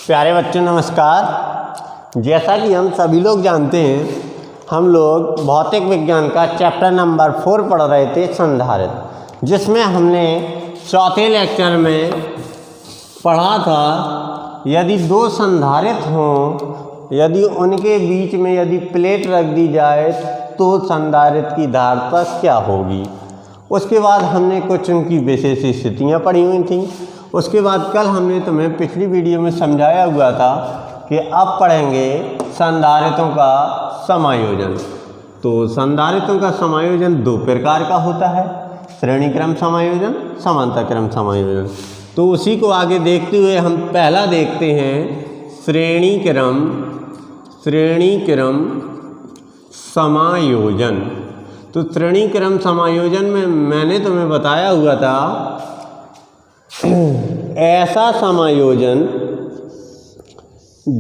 प्यारे बच्चों नमस्कार। जैसा कि हम सभी लोग जानते हैं, हम लोग भौतिक विज्ञान का चैप्टर नंबर 4 पढ़ रहे थे संधारित्र, जिसमें हमने चौथे लेक्चर में पढ़ा था यदि दो संधारित्र हों, यदि उनके बीच में यदि प्लेट रख दी जाए तो संधारित्र की धारिता क्या होगी। उसके बाद हमने कुछ उनकी विशेष स्थितियाँ पढ़ी हुई थी। उसके बाद कल हमने तुम्हें पिछली वीडियो में समझाया हुआ था कि अब पढ़ेंगे संधारित्रों का समायोजन। तो संधारित्रों का समायोजन दो प्रकार का होता है, श्रेणी क्रम समायोजन, समांतर क्रम समायोजन। तो उसी को आगे देखते हुए हम पहला देखते हैं श्रेणी क्रम समायोजन। तो श्रेणी क्रम समायोजन में मैंने तुम्हें बताया हुआ था ऐसा समायोजन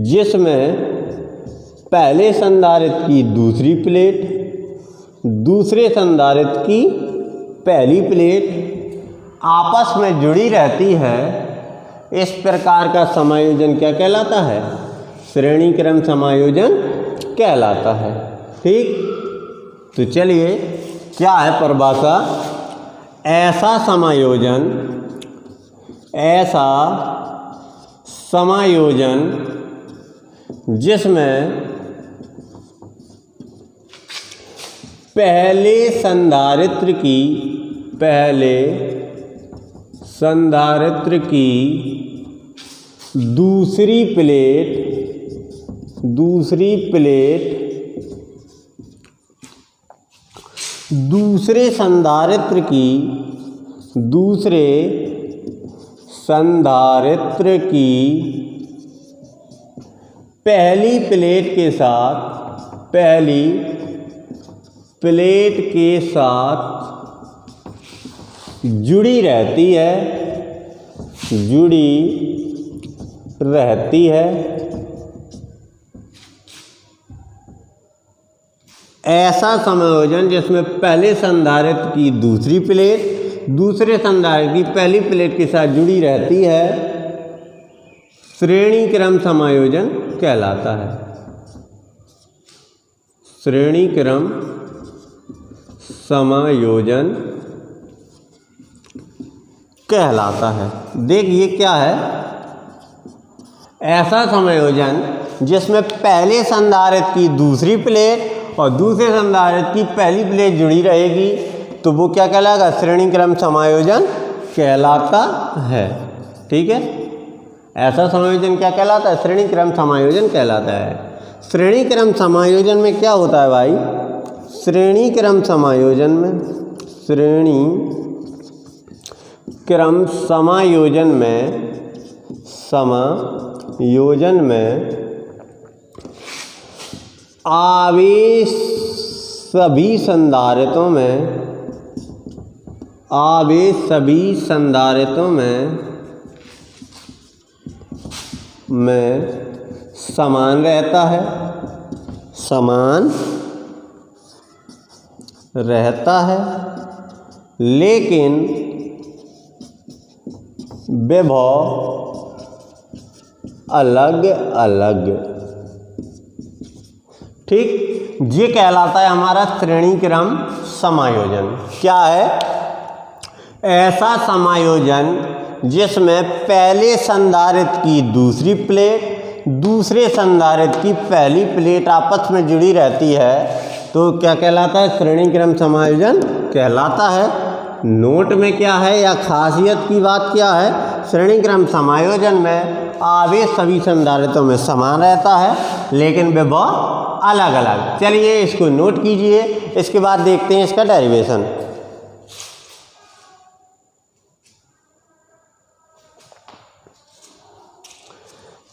जिसमें पहले संधारित्र की दूसरी प्लेट दूसरे संधारित्र की पहली प्लेट आपस में जुड़ी रहती है, इस प्रकार का समायोजन क्या कहलाता है? श्रेणी क्रम समायोजन कहलाता है। ठीक, तो चलिए क्या है परिभाषा। ऐसा समायोजन जिसमें पहले संधारित्र की दूसरी प्लेट दूसरे संधारित्र की पहली प्लेट के साथ जुड़ी रहती है। ऐसा समायोजन जिसमें पहले संधारित्र की दूसरी प्लेट दूसरे संधारित्र की पहली प्लेट के साथ जुड़ी रहती है, श्रेणी क्रम समायोजन कहलाता है। श्रेणी क्रम समायोजन कहलाता है। देखिए क्या है ऐसा समायोजन जिसमें पहले संधारित्र की दूसरी प्लेट और दूसरे संधारित्र की पहली प्लेट जुड़ी रहेगी, तो वो क्या कहलाएगा? श्रेणी क्रम समायोजन कहलाता है। ठीक है, ऐसा समायोजन क्या कहलाता है? श्रेणी क्रम समायोजन कहलाता है। श्रेणी क्रम समायोजन में क्या होता है भाई? श्रेणी क्रम समायोजन में आवेश सभी संधारित्रों में समान रहता है, लेकिन विभव अलग अलग। ठीक, ये कहलाता है हमारा श्रेणी क्रम समायोजन। क्या है? ऐसा समायोजन जिसमें पहले संधारित्र की दूसरी प्लेट दूसरे संधारित्र की पहली प्लेट आपस में जुड़ी रहती है, तो क्या कहलाता है? श्रेणी क्रम समायोजन कहलाता है। नोट में क्या है या खासियत की बात क्या है? श्रेणी क्रम समायोजन में आवेश सभी संधारित्रों में समान रहता है, लेकिन विभव अलग अलग। चलिए इसको नोट कीजिए, इसके बाद देखते हैं इसका डेरिवेशन।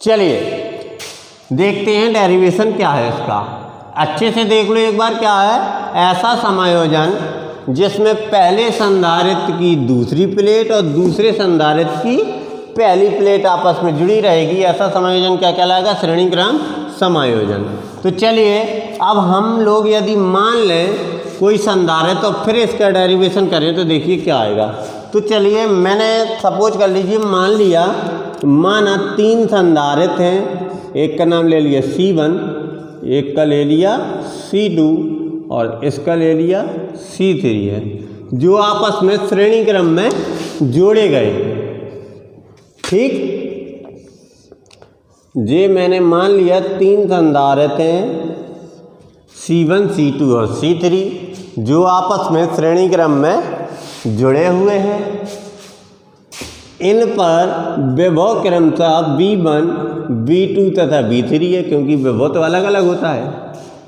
चलिए देखते हैं डेरिवेशन क्या है इसका। अच्छे से देख लो एक बार क्या है। ऐसा समायोजन जिसमें पहले संधारित्र की दूसरी प्लेट और दूसरे संधारित्र की पहली प्लेट आपस में जुड़ी रहेगी, ऐसा समायोजन क्या कहलाएगा? श्रेणी क्रम समायोजन। तो चलिए अब हम लोग यदि मान लें कोई संधारित्र तो फिर इसका डेरिवेशन करें तो देखिए क्या आएगा। तो चलिए मैंने सपोज कर लीजिए मान लिया, माना 3 संधारित्र हैं, एक का नाम ले लिया C1, एक का ले लिया C2 और इसका ले लिया C3 है, जो आपस में श्रेणी क्रम में जोड़े गए। ठीक, ये मैंने मान लिया 3 संधारित्र हैं C1, C2 और C3, जो आपस में श्रेणी क्रम में जुड़े हुए हैं। इन पर विभव क्रमशः V1, V2 तथा V3 है, क्योंकि विभव तो अलग अलग होता है,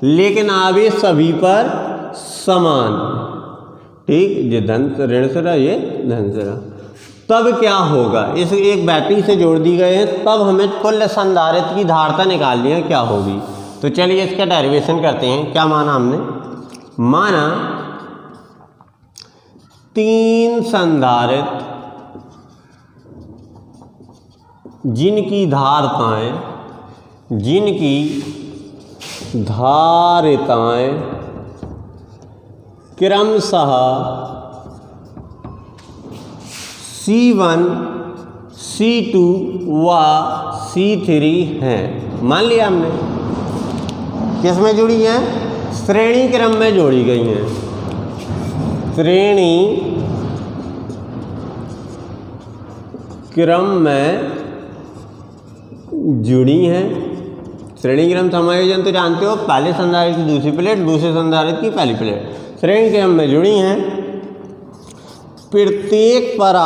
लेकिन आवेश सभी पर समान। ठीक, ये धन ऋण से रहा, ये धन से रहा। तब क्या होगा, इस एक बैटरी से जोड़ दी गए हैं, तब हमें कुल संधारित्र की धारिता निकालनी है, क्या होगी। तो चलिए इसका डेरिवेशन करते हैं। क्या माना हमने, माना 3 संधारित्र जिनकी धारिताएं क्रमशः C1, C2 व C3 हैं। मान लिया हमने, किस में जुड़ी हैं, श्रेणी क्रम में जोड़ी गई हैं, श्रेणी क्रम में जुड़ी हैं। श्रेणी क्रम समायोजन तो जानते हो, पहले संधारित्र की दूसरी प्लेट, दूसरे संधारित्र की पहली प्लेट, श्रेणी क्रम में जुड़ी हैं। प्रत्येक पर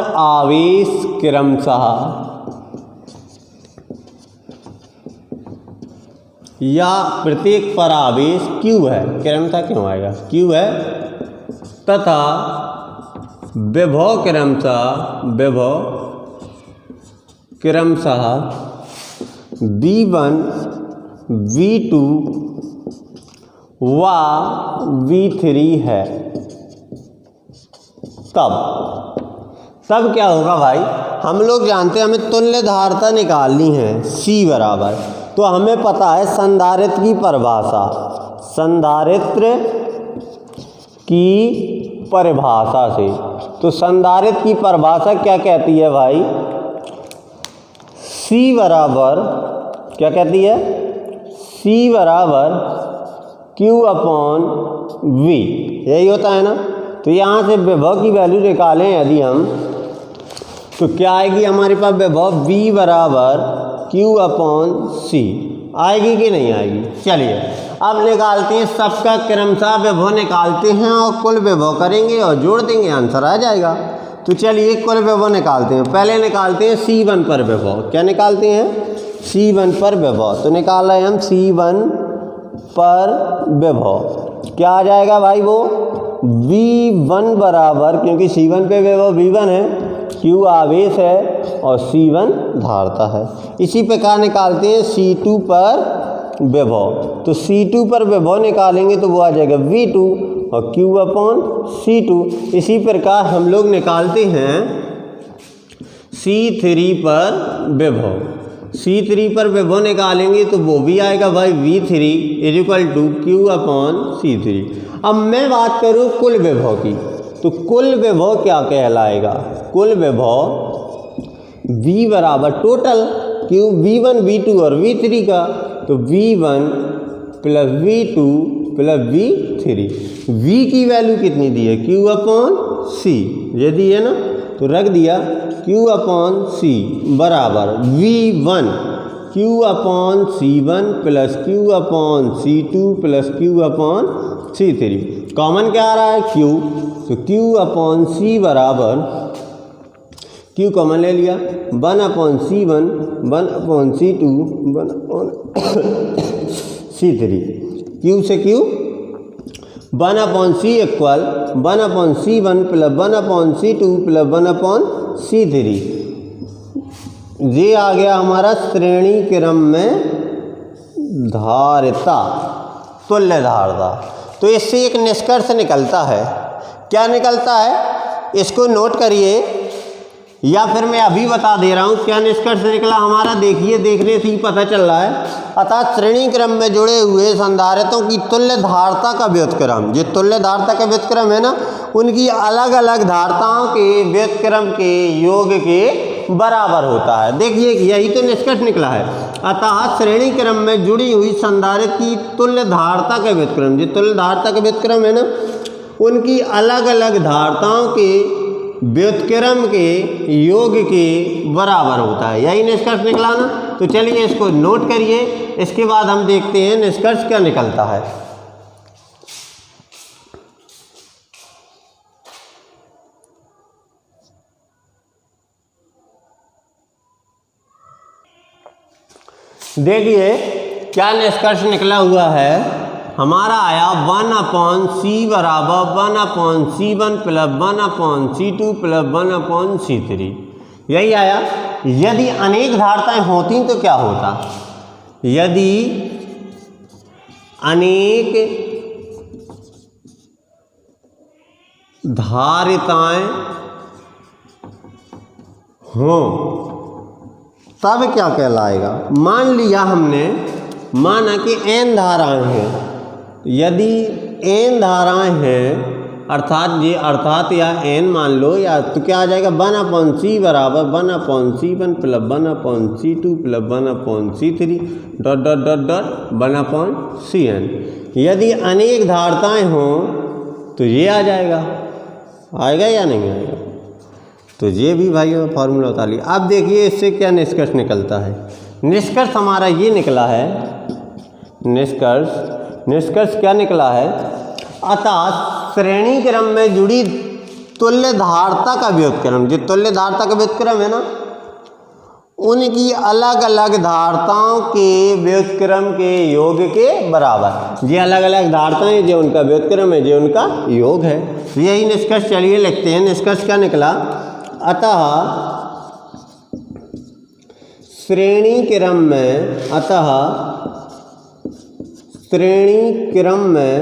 आवेश क्रमशः या प्रत्येक पर आवेश Q है, क्रमशः क्यों आएगा, Q है, तथा विभव क्रमशः V1, V2 व V3 है। तब क्या होगा भाई, हम लोग जानते हैं हमें तुल्य धारिता निकालनी है C बराबर, तो हमें पता है संधारित्र की परिभाषा, संधारित्र की परिभाषा से। तो संधारित्र की परिभाषा क्या कहती है भाई, C बराबर क्या कहती है, C बराबर Q/V, यही होता है ना। तो यहाँ से विभव की वैल्यू निकालें यदि हम, तो क्या आएगी हमारे पास विभव V बराबर Q/C, आएगी कि नहीं आएगी। चलिए अब निकालते हैं, सबका क्रमशः विभव निकालते हैं और कुल विभव करेंगे और जोड़ देंगे, आंसर आ जाएगा। तो चलिए कुल विभव निकालते हैं। पहले निकालते हैं C1 पर विभव। क्या निकालते हैं, C1 पर विभव। तो निकाल रहे हैं हम C1 पर विभव, क्या आ जाएगा भाई, वो V1 बराबर, क्योंकि C1 पे विभव V1 है, Q आवेश है और C1 धारिता है। इसी प्रकार निकालते हैं C2 पर विभव। तो C2 पर विभव निकालेंगे तो वो आ जाएगा V2 और Q/C2। इसी प्रकार हम लोग निकालते हैं C3 पर विभव। C3 पर विभव निकालेंगे तो वो भी आएगा भाई V3 = Q/C3। अब मैं बात करूँ कुल विभव की, तो कुल विभव क्या कहलाएगा, कुल विभव V बराबर टोटल Q V1, V2 और V3 का, तो V1 + V2 + V3। V की वैल्यू कितनी दी है, Q/C, ये दी है ना, तो रख दिया Q/C बराबर V1 Q/C1 + Q/C2 + Q/C3। Common क्या आ रहा है, Q, तो Q/C बराबर, Q कॉमन ले लिया, 1/C1 1/C2 1/C3। Q से Q 1/C = 1/C1 + 1/C2 + 1/C3। ये आ गया हमारा श्रेणी क्रम में धारिता, तुल्य धारिता। तो इससे एक निष्कर्ष निकलता है, क्या निकलता है, इसको नोट करिए, या फिर मैं अभी बता दे रहा हूँ क्या निष्कर्ष निकला हमारा, देखिए देखने से ही पता चल रहा है। अतः श्रेणी क्रम में जुड़े हुए संधारित्रों की तुल्य धारता का व्युत्क्रम, जो तुल्य धारता का व्युत्क्रम है ना, उनकी अलग अलग धारताओं के व्युत्क्रम के योग के बराबर होता है। देखिए यही तो निष्कर्ष निकला है। अतः श्रेणी क्रम में जुड़ी हुई संधारित्र की तुल्य धारता का व्युत्क्रम, जो तुल्य धारता का व्युत्क्रम है ना, उनकी अलग अलग धारताओं के व्युत्क्रम के योग के बराबर होता है। यही निष्कर्ष निकला ना। तो चलिए इसको नोट करिए, इसके बाद हम देखते हैं निष्कर्ष क्या निकलता है। देखिए क्या निष्कर्ष निकला हुआ है हमारा आया 1/c बराबर 1/c1 plus 1/c2 plus 1/c3, यही आया। यदि अनेक धारताएं होती तो क्या होता, यदि अनेक धारिताएं हों तब क्या कहलाएगा। मान लिया हमने, माना कि n धाराएं हैं, यदि n धाराएं हैं अर्थात या n मान लो, या तो क्या आ जाएगा 1/c बराबर 1/c1 plus 1/c2 plus 1/c3 dot dot dot dot 1/cn। यदि अनेक धारताएं हों तो ये आ जाएगा, आएगा या नहीं आएगा। तो ये भी भाइयों फार्मूला बता लिया। अब देखिए इससे क्या निष्कर्ष निकलता है। निष्कर्ष हमारा ये निकला है, निष्कर्ष क्या निकला है, अतः श्रेणी क्रम में जुड़ी तुल्य धारता का व्युत्क्रम, जो तुल्य धारता का व्युत्क्रम है ना, उनकी अलग अलग धारताओं के व्युत्क्रम के योग के बराबर। ये अलग अलग धारताएं जो उनका व्युत्क्रम है, जो उनका योग है। यही निष्कर्ष चलिए लिखते हैं। निष्कर्ष क्या निकला, अतः श्रेणी क्रम में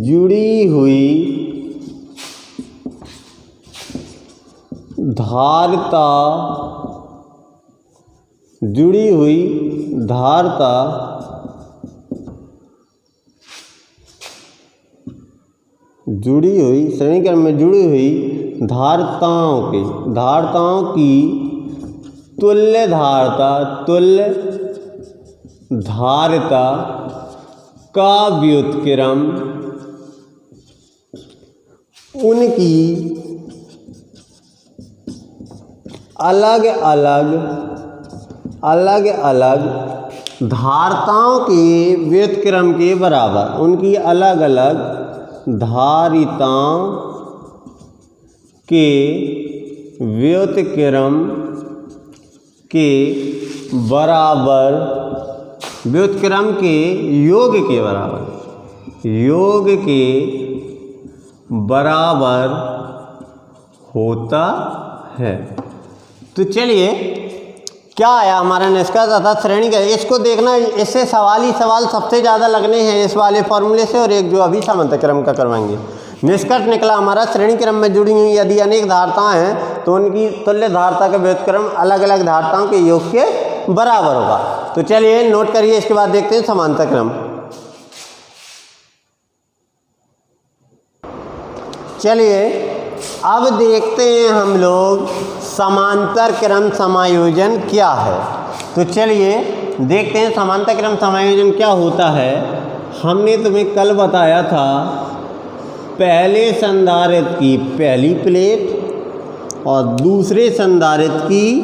जुड़ी हुई धारता श्रेणी क्रम में जुड़ी हुई धारताओं की तुल्य धारता का व्युत्क्रम उनकी अलग अलग धारताओं के व्युत्क्रम के बराबर, उनकी अलग अलग धारिताओं के व्युत्क्रम के बराबर, व्युत्क्रम के योग के बराबर होता है। तो चलिए क्या आया हमारा निष्कर्ष, अर्थात श्रेणी का। इसको देखना, इससे सवाल ही सवाल सबसे ज़्यादा लगने हैं इस वाले फॉर्मूले से, और एक जो अभी सामान्य क्रम का करवाएंगे। निष्कर्ष निकला हमारा, श्रेणी क्रम में जुड़ी हुई यदि अनेक धारताएं हैं तो उनकी तुल्य धारता का व्युत्क्रम अलग अलग धारताओं के योग के बराबर होगा। तो चलिए नोट करिए, इसके बाद देखते हैं समांतर क्रम। चलिए अब देखते हैं हम लोग समांतर क्रम समायोजन क्या है। तो चलिए देखते हैं समांतर क्रम समायोजन क्या होता है। हमने तुम्हें कल बताया था, पहले संधारित्र की पहली प्लेट और दूसरे संधारित्र की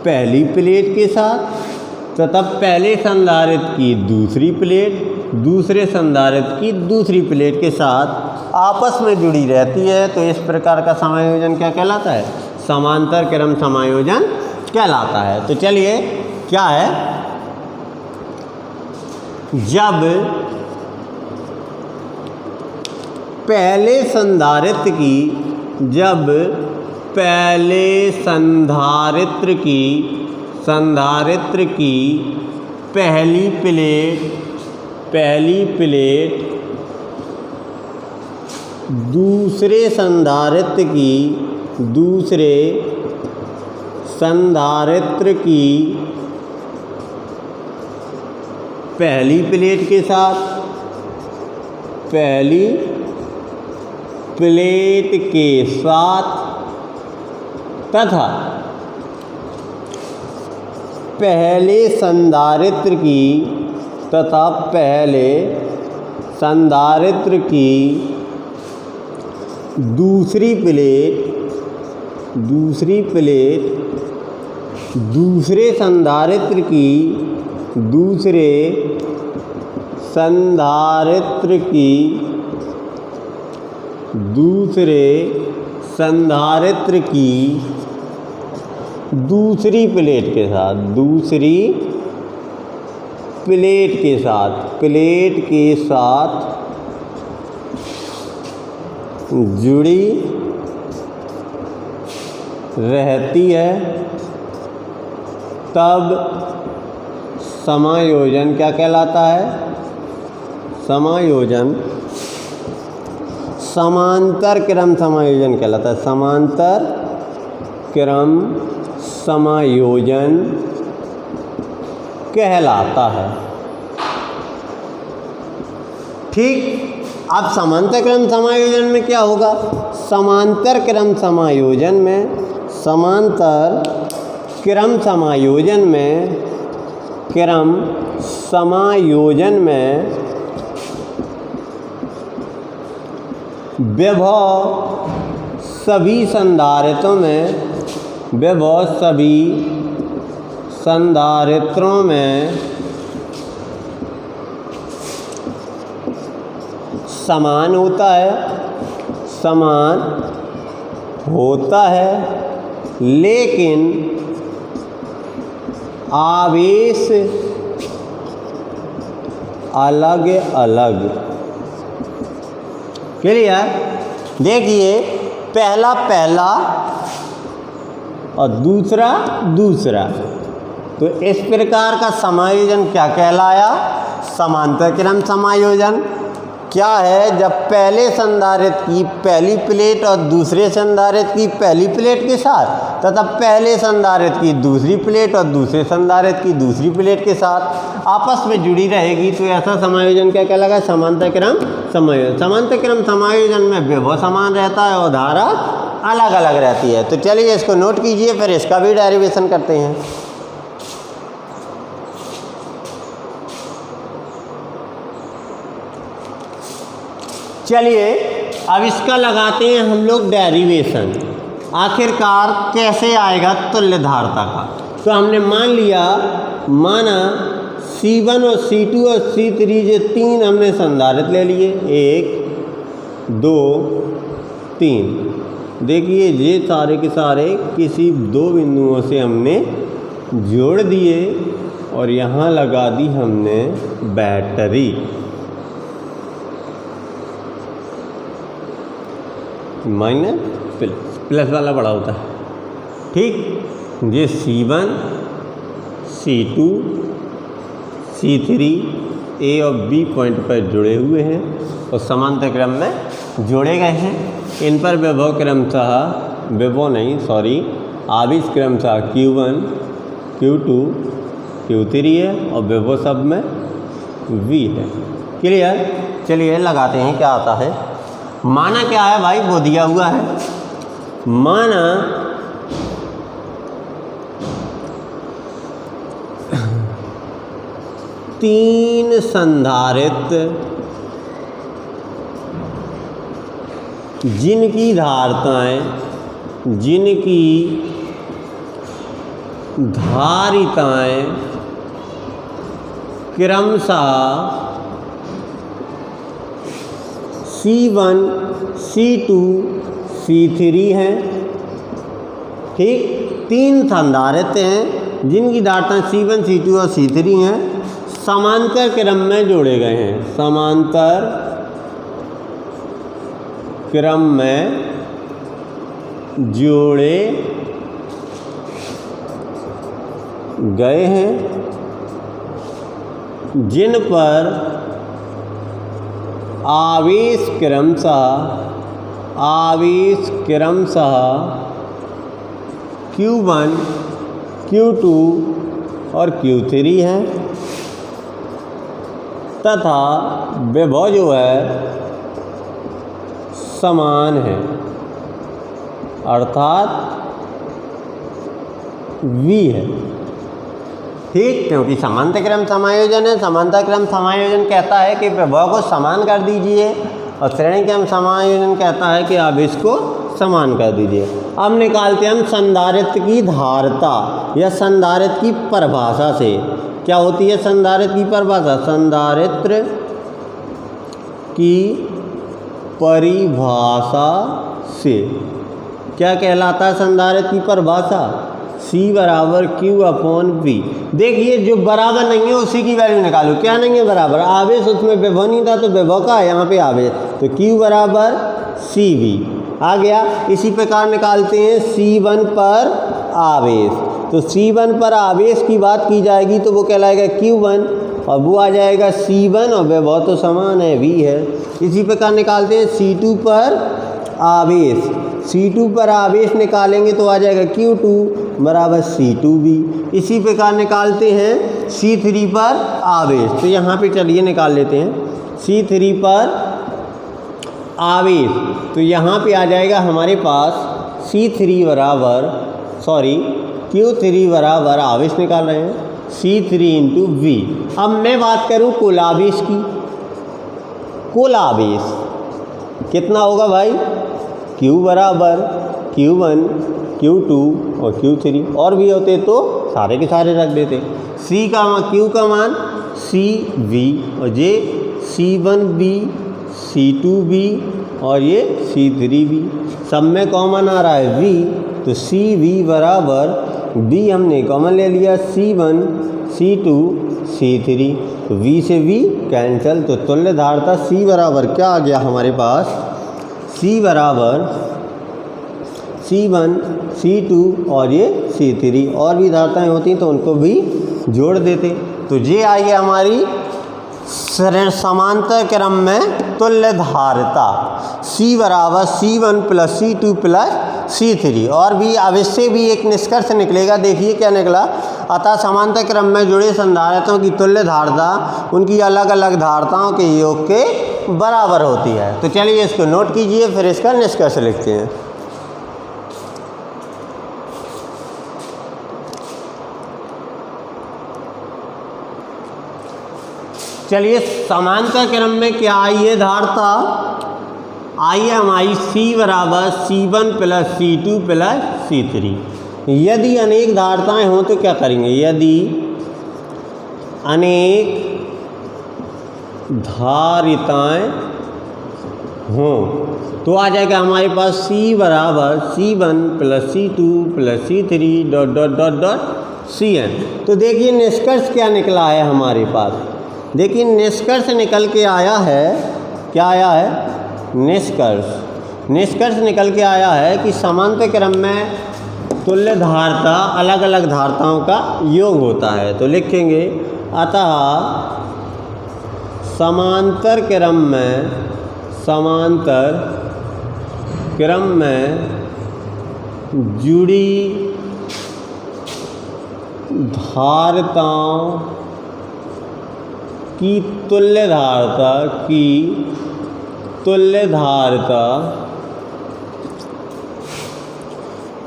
पहली प्लेट के साथ, तो तब पहले संधारित्र की दूसरी प्लेट दूसरे संधारित्र की दूसरी प्लेट के साथ आपस में जुड़ी रहती है। तो इस प्रकार का समायोजन क्या कहलाता है, समांतर क्रम समायोजन कहलाता है। तो चलिए क्या है, जब पहले संधारित्र की पहली प्लेट दूसरे संधारित्र की पहली प्लेट के साथ तथा पहले संधारित्र की दूसरी प्लेट दूसरे संधारित्र की दूसरी प्लेट के साथ जुड़ी रहती है, तब समायोजन क्या कहलाता है? समायोजन समांतर क्रम समायोजन कहलाता है। समांतर क्रम समायोजन कहलाता है। ठीक, अब समांतर क्रम समायोजन में क्या होगा? समांतर क्रम समायोजन में विभव सभी संधारित्रों में समान होता है, लेकिन आवेश अलग अलग। क्लियर? देखिए, पहला और दूसरा। तो इस प्रकार का समायोजन क्या कहलाया? समांतर क्रम समायोजन। क्या है? जब पहले संधारित्र की पहली प्लेट और दूसरे संधारित्र की पहली प्लेट के साथ तथा पहले संधारित्र की दूसरी प्लेट और दूसरे संधारित्र की दूसरी प्लेट के साथ आपस में जुड़ी रहेगी, तो ऐसा समायोजन क्या कहलाएगा? समांतर क्रम समायोजन। समांतर क्रम समायोजन में विभव समान रहता है और धारा अलग अलग रहती है। तो चलिए इसको नोट कीजिए, फिर इसका भी डेरिवेशन करते हैं। चलिए अब इसका लगाते हैं हम लोग डेरिवेशन। आखिरकार कैसे आएगा तुल्यधारता का? तो हमने माना C1 और C2 और C3 ये तीन हमने संधारित्र ले लिए, 1 2 3। देखिए ये सारे के सारे किसी दो बिंदुओं से हमने जोड़ दिए और यहाँ लगा दी हमने बैटरी। माइनस प्लस वाला बड़ा होता है। ठीक, ये C1 C2 C3 A और B पॉइंट पर जुड़े हुए हैं और समांतर क्रम में जोड़े गए हैं। इन पर विभव आवेश क्रमशः Q1 Q2 Q3 है और विभव सब में V है। क्लियर? चलिए लगाते हैं क्या आता है। माना क्या है भाई, वो दिया हुआ है। माना तीन संधारित्र जिनकी धारिताएं क्रमशः C1 C2 C3 हैं। ठीक, तीन संधारित्र हैं जिनकी धारिताएं C1 C2 और C3 हैं, समांतर क्रम में जोड़े गए हैं। समांतर क्रम में जोड़े गए हैं, जिन पर आवेश क्रमशः आवेश क्रमशः Q1, Q2 और Q3 है तथा विभव जो है समान है अर्थात V है। ठीक, क्योंकि समांतर क्रम समायोजन है। समांतर क्रम समायोजन कहता है कि विभव को समान कर दीजिए और श्रेणी क्रम समायोजन कहता है कि आवेश को समान कर दीजिए। अब निकालते हैं हम संधारित्र की धारिता या संधारित्र की परिभाषा से। क्या होती है संधारित्र की परिभाषा? संधारित्र की परिभाषा से क्या कहलाता है संधारित्र की परिभाषा? C बराबर Q/V। देखिए जो बराबर नहीं है उसी की वैल्यू निकालो। क्या नहीं है बराबर? आवेश, उसमें विभव नहीं था तो विभव का यहाँ पे आवेश, तो Q बराबर CV आ गया। इसी प्रकार निकालते हैं C1 पर आवेश, तो C1 पर आवेश की बात की जाएगी तो वो कहलाएगा Q1 और वो आ जाएगा C1 और विभव तो समान है V है। इसी प्रकार निकालते हैं C2 पर आवेश, C2 पर आवेश निकालेंगे तो आ जाएगा Q2 बराबर C2V। इसी प्रकार निकालते हैं C3 पर आवेश, तो यहाँ पे चलिए निकाल लेते हैं C3 पर आवेश, तो यहाँ पे आ जाएगा हमारे पास C3 बराबर Q3 बराबर आवेश निकाल रहे हैं C3 इंटू V। अब मैं बात करूँ कुल आवेश की। कुल आवेश कितना होगा भाई? Q बराबर Q1, Q2 और Q3, और भी होते तो सारे के सारे रख देते। Q का मान CV और ये C1V, C2V और ये C3V, सब में कॉमन आ रहा है V, तो CV बराबर V हमने कॉमन ले लिया, C1, C2, C3, तो V से V कैंसिल, तो तुल्य धारिता C बराबर क्या आ गया हमारे पास? C बराबर C1, C2 और ये C3, और भी धारताएँ होती तो उनको भी जोड़ देते। तो ये आई है हमारी समांतर क्रम में तुल्य धारिता C बराबर C1 plus C2 plus C3। और भी अब इससे भी एक निष्कर्ष निकलेगा, देखिए क्या निकला। अतः समांतर क्रम में जुड़े संधारित्रों की तुल्य धारिता उनकी अलग अलग धारिताओं के योग के बराबर होती है। तो चलिए इसको नोट कीजिए, फिर इसका निष्कर्ष लिखते हैं। चलिए समांतर क्रम में क्या आई है धारिता? आई है हमारी C बराबर C1 plus C2 plus C3। यदि अनेक धारिताएं हों तो क्या करेंगे? यदि अनेक धारिताएं हों तो आ जाएगा हमारे पास C बराबर C1 plus C2 plus C3 dot dot dot dot Cn। तो देखिए निष्कर्ष क्या निकला है हमारे पास। देखिए निष्कर्ष निकल के आया है, क्या आया है? निष्कर्ष निकल के आया है कि समांतर क्रम में तुल्य धारिता अलग अलग धारिताओं का योग होता है। तो लिखेंगे अतः समांतर क्रम में जुड़ी धारिताओं की तुल्य धारिता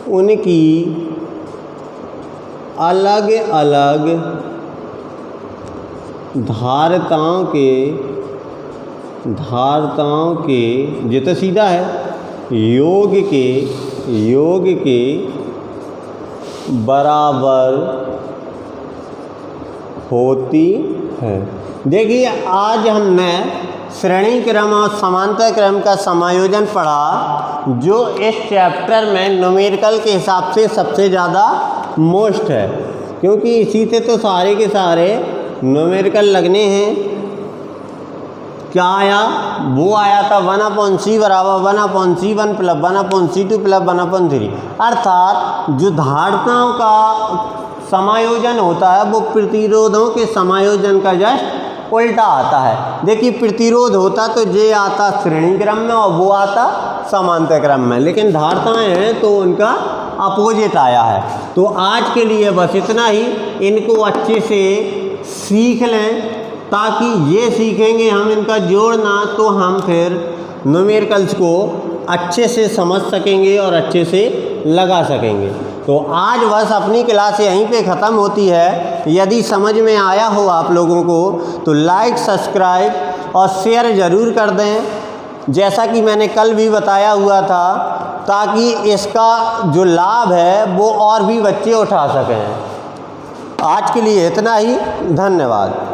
उनकी अलग अलग धारिताओं के ये तो सीधा है योग के बराबर होती है। देखिए आज हमने श्रेणी क्रम और समांतर क्रम का समायोजन पढ़ा, जो इस चैप्टर में न्यूमेरिकल के हिसाब से सबसे ज़्यादा मोस्ट है, क्योंकि इसी से तो सारे के सारे न्यूमेरिकल लगने हैं। क्या आया? वो आया था 1/c बराबर 1/c1 प्लस 1/c2 प्लस 1/3। अर्थात जो धारिताओं का समायोजन होता है वो प्रतिरोधों के समायोजन का जस्ट उल्टा आता है। देखिए प्रतिरोध होता तो ये आता श्रेणी क्रम में और वो आता समांतर क्रम में, लेकिन धारताएं हैं तो उनका अपोजिट आया है। तो आज के लिए बस इतना ही, इनको अच्छे से सीख लें ताकि ये सीखेंगे हम इनका जोड़ना तो हम फिर न्यूमेरिकल्स को अच्छे से समझ सकेंगे और अच्छे से लगा सकेंगे। तो आज बस अपनी क्लास यहीं पे ख़त्म होती है। यदि समझ में आया हो आप लोगों को तो लाइक, सब्सक्राइब और शेयर ज़रूर कर दें, जैसा कि मैंने कल भी बताया हुआ था, ताकि इसका जो लाभ है वो और भी बच्चे उठा सकें। आज के लिए इतना ही, धन्यवाद।